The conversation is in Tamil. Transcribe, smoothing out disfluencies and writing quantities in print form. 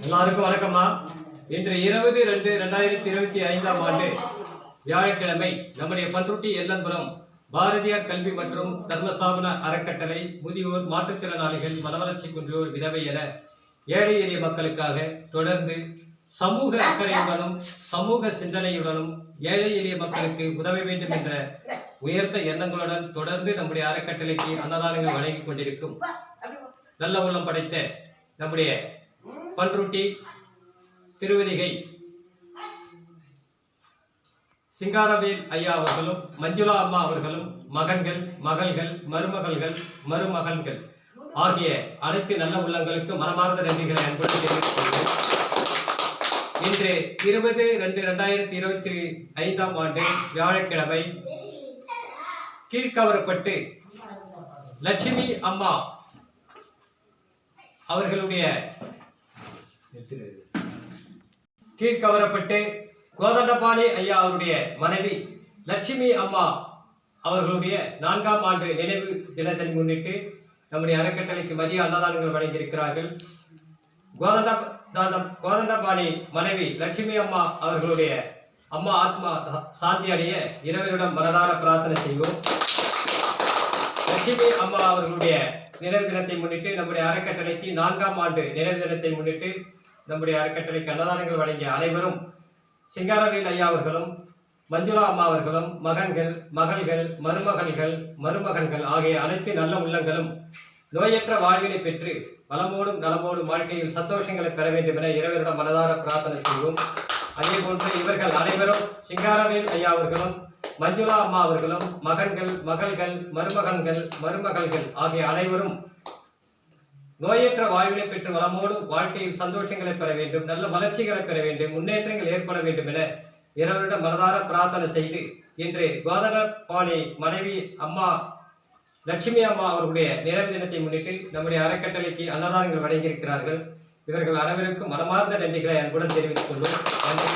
எல்லாருக்கும் வணக்கம்மா. இன்று 20-2-2025 ஆண்டு வியாழக்கிழமை நம்முடைய பன்ருட்டி எல்லன்புரம் பாரதியார் கல்வி மற்றும் தர்மஸ்தாபன அறக்கட்டளை முதியோர், மாற்றுத்திறனாளிகள், மனவளர்ச்சி குன்றியோர், விதவை என ஏழை எளிய மக்களுக்காக தொடர்ந்து சமூக அக்கறையுடனும் சமூக சிந்தனையுடனும் ஏழை எளிய மக்களுக்கு உதவ வேண்டும் என்ற உயர்ந்த எண்ணங்களுடன் தொடர்ந்து நம்முடைய அறக்கட்டளைக்கு அன்னதானங்கள் வழங்கிக் கொண்டிருக்கும் நல்ல உள்ளம் படைத்த நம்முடைய பன்ருட்டி திருவதிகை சிங்காரவேல் ஐயா அவர்களும் மஞ்சுளா அம்மா அவர்களும் மகன்கள், மகள்கள், மருமகள்கள், மருமகன்கள் ஆகிய அனைத்து நல்ல உள்ளங்களுக்கு மனமார்ந்த நன்றிகளை அன்புடன் தெரிவித்துக் கொள்கிறேன். இன்று 20-2-2025 ஆண்டு வியாழக்கிழமை கீழ்கவரப்பட்டு லட்சுமி அம்மா அவர்களுடைய கீழ்கவரப்பட்டு கோதண்டபாணி ஐயா அவருடைய மனைவி லட்சுமி அம்மா அவர்களுடைய 4ஆம் ஆண்டு நினைவு தினத்தை முன்னிட்டு நம்முடைய அறக்கட்டளைக்கு மதிய அன்னதானங்கள் வழங்கியிருக்கிறார்கள். கோதண்டபாணி மனைவி லட்சுமி அம்மா அவர்களுடைய அம்மா ஆத்மா சாந்தி அடைய இறைவனிடம் மனதார பிரார்த்தனை செய்வோம். லட்சுமி அம்மா அவர்களுடைய நினைவு தினத்தை முன்னிட்டு நம்முடைய அறக்கட்டளைக்கு 4ஆம் ஆண்டு நினைவு தினத்தை முன்னிட்டு நம்முடைய அறக்கட்டளைக்கு அன்னதானங்கள் வழங்கிய அனைவரும் சிங்காரவேல் ஐயா அவர்களும் மஞ்சுளா அம்மா அவர்களும் மகன்கள், மகள்கள், மருமகள்கள், மருமகன்கள் ஆகிய அனைத்து நல்ல உள்ளங்களும் நோயற்ற வாழ்வினை பெற்று வளமோடும் நலமோடும் வாழ்க்கையில் சந்தோஷங்களை பெற வேண்டும் என இறைவனிடம் மனதார பிரார்த்தனை செய்வோம். அதே போன்று இவர்கள் அனைவரும் சிங்காரவேல் ஐயா அவர்களும் மஞ்சுளா அம்மா அவர்களும் மகன்கள், மகள்கள், மருமகன்கள், மருமகள்கள் ஆகிய அனைவரும் நோயற்ற வாழ்வினை பெற்று வளமோடும் வாழ்க்கையில் சந்தோஷங்களை பெற வேண்டும், நல்ல வளர்ச்சிகளை பெற வேண்டும், முன்னேற்றங்கள் ஏற்பட வேண்டும் என இறைவனிடம் மனதார பிரார்த்தனை செய்து இன்று கோதண்டபாணி மனைவி அம்மா லட்சுமி அம்மா அவர்களுடைய நினைவு தினத்தை முன்னிட்டு நம்முடைய அறக்கட்டளைக்கு அன்னதானங்கள் வழங்கியிருக்கிறார்கள். இவர்கள் அனைவருக்கும் மனமார்ந்த நன்றிகளை அன்புடன் தெரிவித்துக் கொள்வோம். நன்றி.